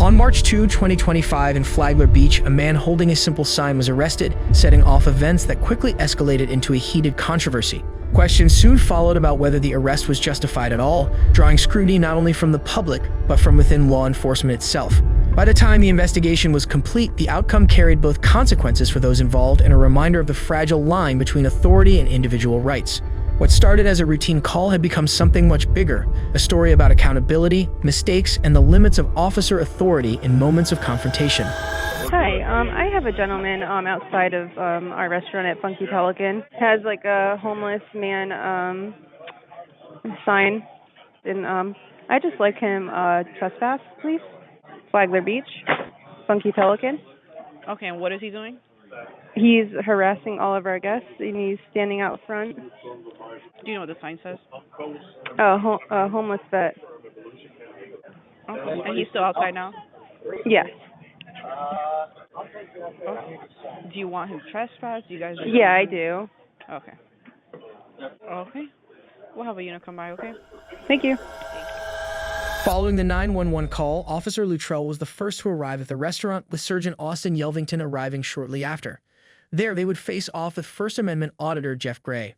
On March 2, 2025, in Flagler Beach, a man holding a simple sign was arrested, setting off events that quickly escalated into a heated controversy. Questions soon followed about whether the arrest was justified at all, drawing scrutiny not only from the public, but from within law enforcement itself. By the time the investigation was complete, the outcome carried both consequences for those involved and a reminder of the fragile line between authority and individual rights. What started as a routine call had become something much bigger, a story about accountability, mistakes, and the limits of officer authority in moments of confrontation. Hi, I have a gentleman outside of our restaurant at Funky Pelican. Has like a homeless man sign, and I just like him trespass, please. Flagler Beach, Funky Pelican. Okay, and what is he doing? He's harassing all of our guests, and he's standing out front. Do you know what the sign says? Oh, homeless vet. Okay. And he's still outside now? Yes. Okay. Do you want him trespassed? Do you guys? Yeah, I do. Okay. Okay. We'll have a unit come by, okay? Thank you. Following the 911 call, Officer Luttrell was the first to arrive at the restaurant, with Sergeant Austin Yelvington arriving shortly after. There, they would face off with First Amendment Auditor Jeff Gray.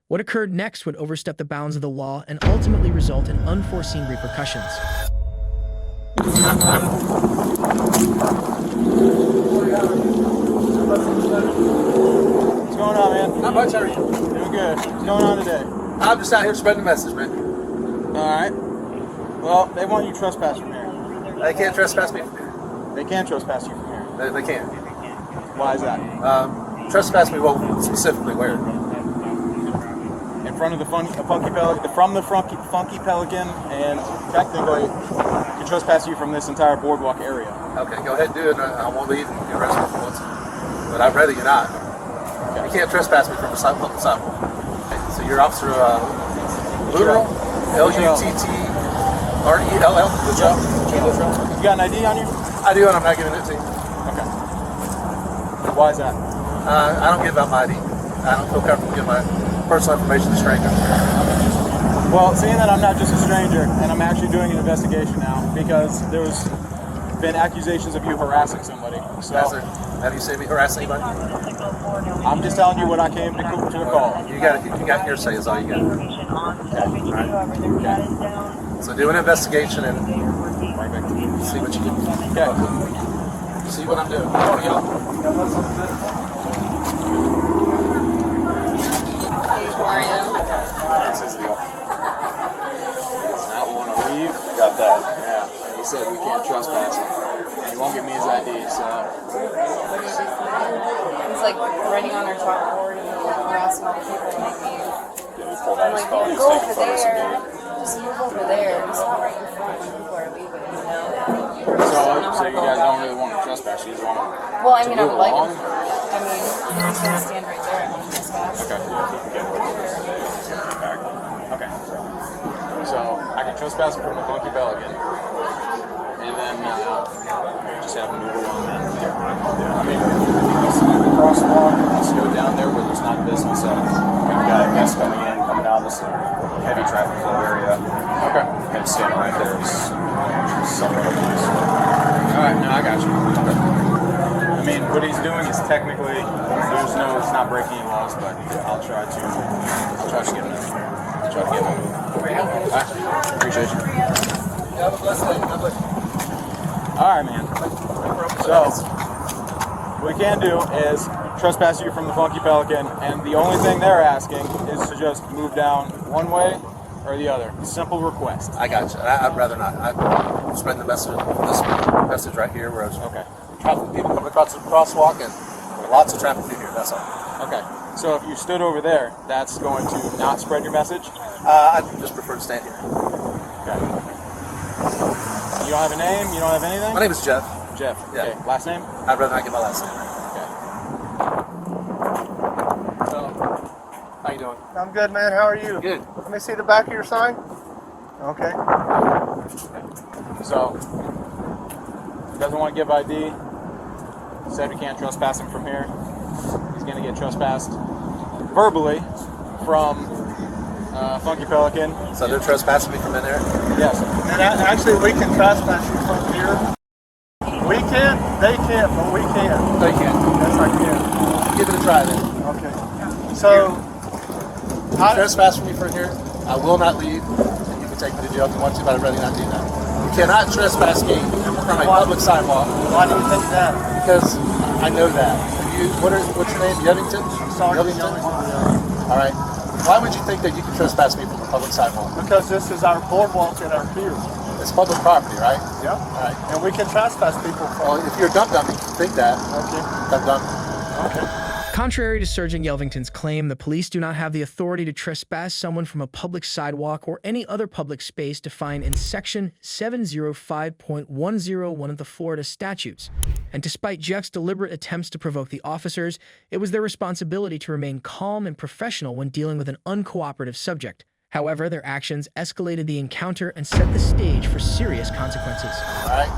What occurred next would overstep the bounds of the law and ultimately result in unforeseen repercussions. What's going on, man? Not much, how are you? Doing good. What's going on today? I'm just out here spreading the message, man. Alright. Well, they want you trespass from here. They can't trespass me from here. They can trespass you from here. They can't. Why is that? Trespass me, well, specifically where? In front of the Funky Pelican, from the Funky Pelican, and technically, can trespass you from this entire boardwalk area. Okay, go ahead and do it. I won't leave and get arrested for once. But I'd rather you not. Okay. You can't trespass me from the sidewalk. Okay, so you're Officer Luttrell? Luttrell. Luttrell. You got an ID on you? I do, and I'm not giving it to you. Okay. Why is that? I don't give out my ID. I don't feel comfortable giving my personal information to strangers. Well, seeing that I'm not just a stranger, and I'm actually doing an investigation now, because there's been accusations of you harassing somebody. So, have you seen me harass anybody? I'm just telling you what I came to call. You got hearsay is all you got. Okay. Right. So do an investigation and see what you get. Okay. See what I'm doing. Oh, yo. That's his deal. He does not want to leave. Got that. Yeah. He said we can't trespass him. He won't give me his ID, so. He's like running on our chalkboard and harassing all the people like me. I'm like, go over there. Just move over there. It's not right in front when people are leaving, you know? So you guys don't really want to trespass. You just want to. Well, I mean, I would like him. I mean, he's just going to stand right there and trespass. Okay. Okay. So I can trespass from the Funky Pelican, and then just have him move along that. I mean, crosswalk, let's go down there where there's not business. We've got guests coming down this heavy traffic flow area. Okay. And stand right there. Somewhere place. Alright, no, I got you. Okay. I mean, what he's doing is technically, it's not breaking any laws, but I'll try to get him to move. Alright, appreciate you. Have a blessed day. God bless you. Alright, man. So, what we can do is trespass you from the Funky Pelican, and the only thing they're asking is to just move down one way or the other. Simple request. I got you. I'd rather not. I'm spreading the message. This message right here, where people coming across the crosswalk and lots of traffic through here. That's all. Okay. So if you stood over there, that's going to not spread your message? I just prefer to stand here. Okay. You don't have a name? You don't have anything? My name is Jeff. Jeff. Yeah. Okay. Last name? I'd rather not give my last name. Okay. So, how you doing? I'm good, man. How are you? Good. Let me see the back of your sign. Okay. So, doesn't want to give ID. Said we can't trespass him from here. He's going to get trespassed verbally from Funky Pelican. So they're trespassing me from in there? Yes. And actually, we can trespass you from here. can, they can't, but we can. They can't. Yes, I can. Give it a try then. Okay. So, Trespass from me for here. I will not leave. And you can take me to jail if you want to, but I'd rather not do that. You cannot trespass me from a public sidewalk. why do you think that? Because I know that. What's your name? Yevington? Sergeant Yevington? All right. Why would you think that you can trespass me from a public sidewalk? Because this is our boardwalk and our pier. It's public property, right? Yeah. All right. And we can trespass people Well, from. if you're a dum-dum, you can think that. Okay. Dum-dum. Okay. Contrary to Sergeant Yelvington's claim, the police do not have the authority to trespass someone from a public sidewalk or any other public space defined in Section 705.101 of the Florida statutes. And despite Jeff's deliberate attempts to provoke the officers, it was their responsibility to remain calm and professional when dealing with an uncooperative subject. However, their actions escalated the encounter and set the stage for serious consequences. All right.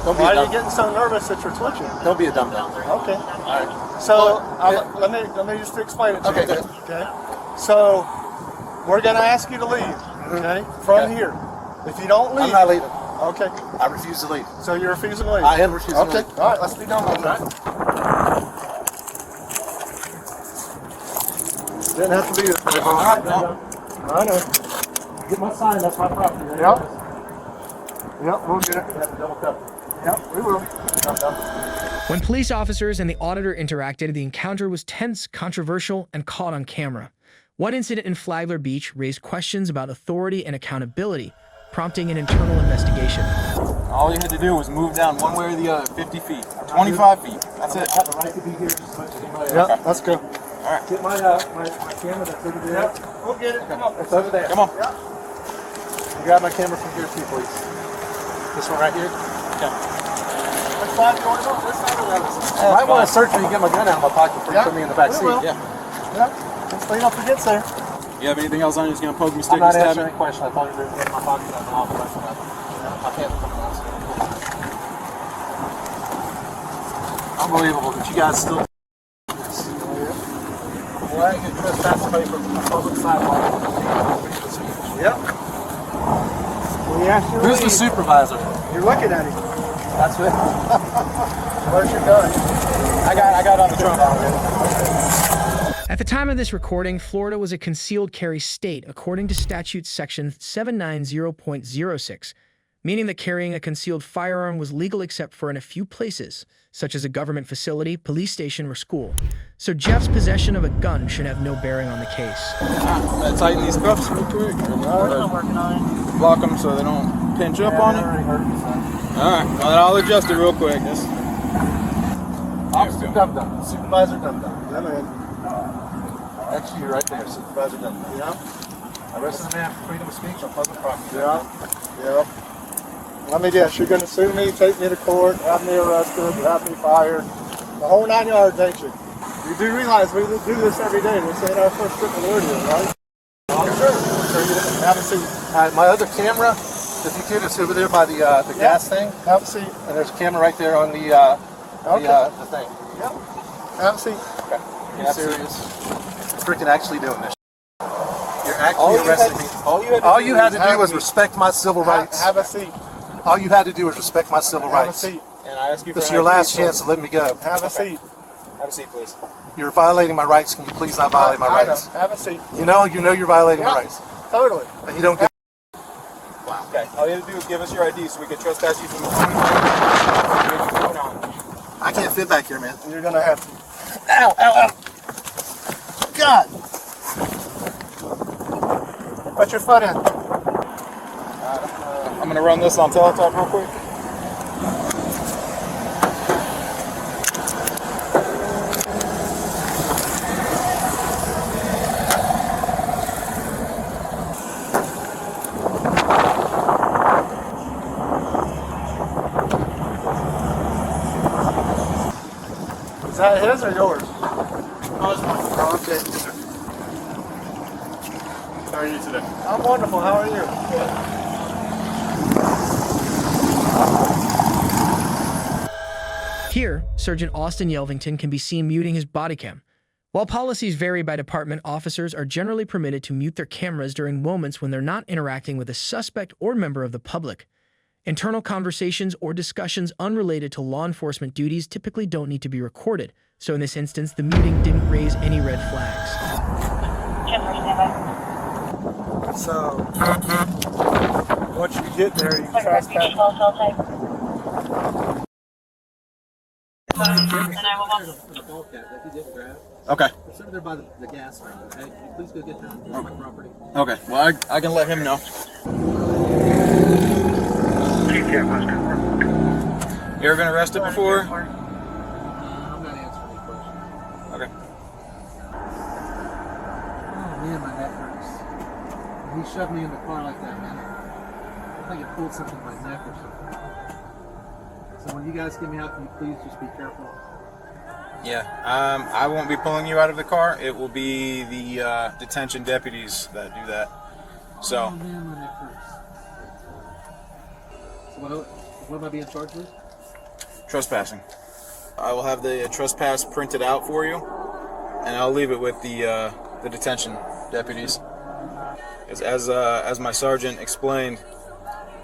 Don't be Why a are you dum-dum. getting so nervous that you're twitching? Don't be a dum-dum. Okay. All right. So Well, let me just explain it to Okay, you. good. Okay. So we're gonna ask you to leave. Okay. From Okay. here. If you don't leave, I'm not leaving. Okay. I refuse to leave. So you're refusing to leave. I am refusing to Okay. leave. All right. Let's be done with that. Didn't have to be this way. All right. I know. Get my sign. That's my property. Right? Yep. Yep. We'll get it. You have to double cup. Yep. We will. When police officers and the auditor interacted, the encounter was tense, controversial, and caught on camera. One incident in Flagler Beach raised questions about authority and accountability, prompting an internal investigation. All you had to do was move down one way or the other, 50 feet, 25 feet. That's it. I have the right to be here just as much as anybody else. Yep. Let's go. All right. Get my camera that's over there. Yep. We'll get it. Come on. It's over there. Come on. You grab my camera from here too, please. This one right here. Okay. Let's slide going on this side or that side. You might want to search me and get my gun out of my pocket before you Yeah, put me in the back we seat. will. Yeah. Yep. Let's clean up the gets there. You have anything else on you? Just gonna poke me, I'm stick me, not stab answering me? any question. I thought you were in my pocket. I'm off the rest of that. I can't. Unbelievable that you guys still. Why you trespass somebody from a public sidewalk? Yep. We asked you to Who's the leave. supervisor? You're looking at him. That's it. Where's your gun? I got on the trunk already. At the time of this recording, Florida was a concealed carry state according to statute section 790.06, meaning that carrying a concealed firearm was legal except for in a few places, such as a government facility, police station, or school. So Jeff's possession of a gun should have no bearing on the case. I'm gonna tighten these cuffs real quick. I'm working on it. Block them so they don't pinch up on it. All right. Well, then I'll adjust it real quick. Just Officer Dum-Dum. Supervisor Dum-Dum. Yeah, man. That's you right there, Supervisor Dum-Dum. Yeah. Arrested a man for freedom of speech on public property. Yeah. Yeah. Let me guess, you're going to sue me, take me to court, have me arrested, have me fired. The whole 9 yards, ain't you? You do realize we do this every day. This ain't our first trip in rodeo, right? Sure you didn't. Have a seat. My other camera, if you could, is over there by the gas thing. Have a seat. And there's a camera right there on the thing. Yep. Have a seat. Okay. You're serious? You're freaking actually doing this. You're actually arresting me. All you had to do was respect my civil rights. Have a seat. All you had to do was respect my civil Have a rights. seat. and I ask you for This is an your ID, last so- chance to let me go. Have a seat. Have a seat, please. You're violating my rights. Can you please not violate my I know. rights? Have a seat. You know you're violating my Yeah. rights. Totally. And you don't get. Okay, all you have to do is give us your ID so we can trespass you from the going on. I can't fit back here, man. You're going to have to. Ow, ow, ow. God. Put your foot in. I'm gonna run this on teletype real quick. Is that his or yours? Oh, it's fine. Oh, okay. How are you today? I'm wonderful. How are you? Here, Sergeant Austin Yelvington can be seen muting his body cam. While policies vary by department, officers are generally permitted to mute their cameras during moments when they're not interacting with a suspect or member of the public. Internal conversations or discussions unrelated to law enforcement duties typically don't need to be recorded, so in this instance, the meeting didn't raise any red flags. So, once you get there, you trespass. Okay. It's over there by the gas ring, okay? Can you please go get that on my property? Okay. Well, I can let him know. You ever been arrested before? I'm not answering any questions. Okay. Oh man, my neck hurts. When he shoved me in the car like that, man, I think it pulled something in my neck or something. So when you guys get me out, can you please just be careful? Yeah. I won't be pulling you out of the car. It will be the detention deputies that do that. So. Oh man, my neck hurts. So what am I being charged with? Trespassing. I will have the trespass printed out for you, and I'll leave it with the detention deputies. As my sergeant explained,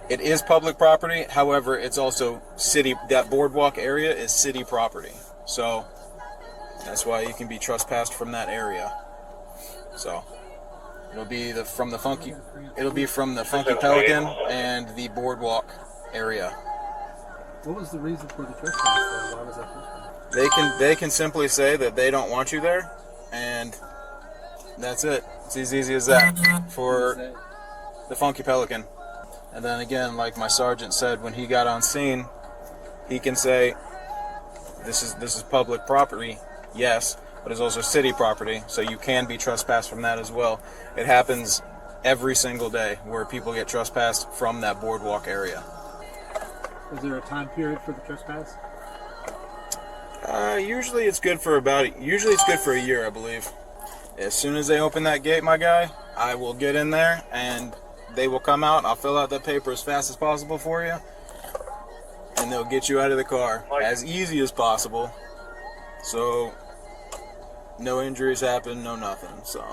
it is public property. However, it's also city. That boardwalk area is city property, so that's why you can be trespassed from that area. So it'll be from the Funky Pelican and the boardwalk area. What was the reason for the trespass? Why was that trespass? They can simply say that they don't want you there, and that's it. It's as easy as that for the Funky Pelican. And then again, like my sergeant said when he got on scene, he can say, this is public property, yes, but it's also city property, so you can be trespassed from that as well. It happens every single day where people get trespassed from that boardwalk area. Is there a time period for the trespass? Usually it's good for a year, I believe. As soon as they open that gate, my guy, I will get in there and they will come out. I'll fill out that paper as fast as possible for you, and they'll get you out of the car as easy as possible. So no injuries happen, no nothing. So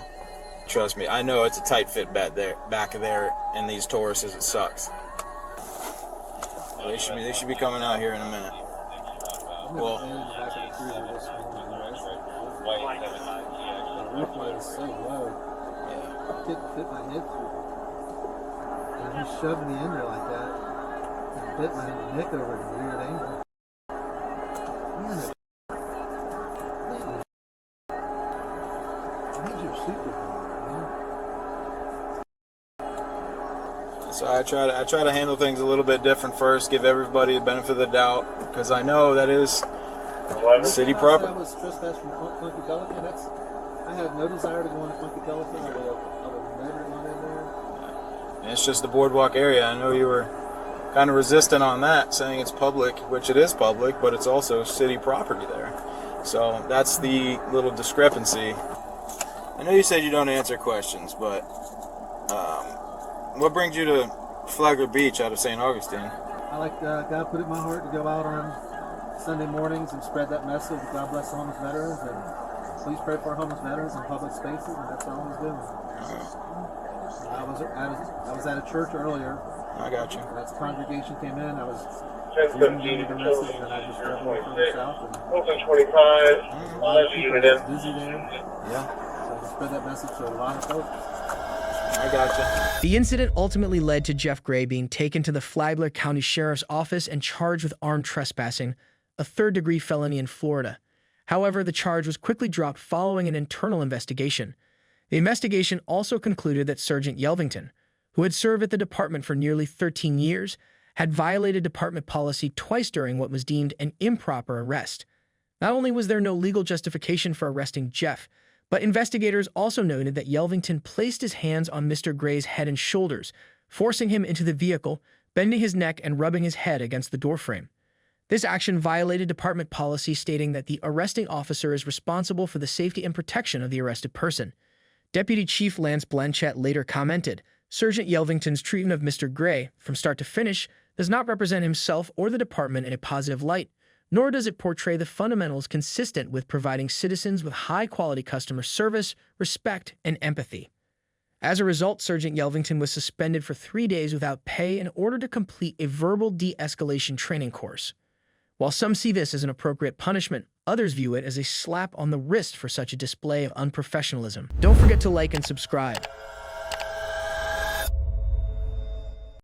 trust me, I know it's a tight fit back there in these Tauruses. It sucks. They should be coming out here in a minute. Well, the roof line is so low. yeah. I couldn't fit my head through. And he shoved me in there like that and bit my neck over at a weird angle. Man, you're super man. So I try to handle things a little bit different first, give everybody the benefit of the doubt, because I know that is city property. I was trespassed from Funky Pelican. I had no desire to go into Funky Pelican. I would never gone in there. And it's just the boardwalk area. I know you were kind of resistant on that, saying it's public, which it is public, but it's also city property there. So that's the little discrepancy. I know you said you don't answer questions, but what brings you to Flagler Beach out of St. Augustine? I like God put it in my heart to go out on Sunday mornings and spread that message. God bless the homeless veterans, and please pray for our homeless veterans in public spaces, and that's all I was doing. I was at a church earlier. I got you. As the congregation came in, I was reading the message, and I just drove over from the south. And 25. a lot of people was busy there, Yeah, so I spread that message to a lot of folks. I got you. The incident ultimately led to Jeff Gray being taken to the Flagler County Sheriff's Office and charged with armed trespassing, a third-degree felony in Florida. However, the charge was quickly dropped following an internal investigation. The investigation also concluded that Sergeant Yelvington, who had served at the department for nearly 13 years, had violated department policy twice during what was deemed an improper arrest. Not only was there no legal justification for arresting Jeff, but investigators also noted that Yelvington placed his hands on Mr. Gray's head and shoulders, forcing him into the vehicle, bending his neck and rubbing his head against the doorframe. This action violated department policy stating that the arresting officer is responsible for the safety and protection of the arrested person. Deputy Chief Lance Blanchett later commented, Sergeant Yelvington's treatment of Mr. Gray, from start to finish, does not represent himself or the department in a positive light, nor does it portray the fundamentals consistent with providing citizens with high-quality customer service, respect, and empathy. As a result, Sergeant Yelvington was suspended for 3 days without pay in order to complete a verbal de-escalation training course. While some see this as an appropriate punishment, others view it as a slap on the wrist for such a display of unprofessionalism. Don't forget to like and subscribe.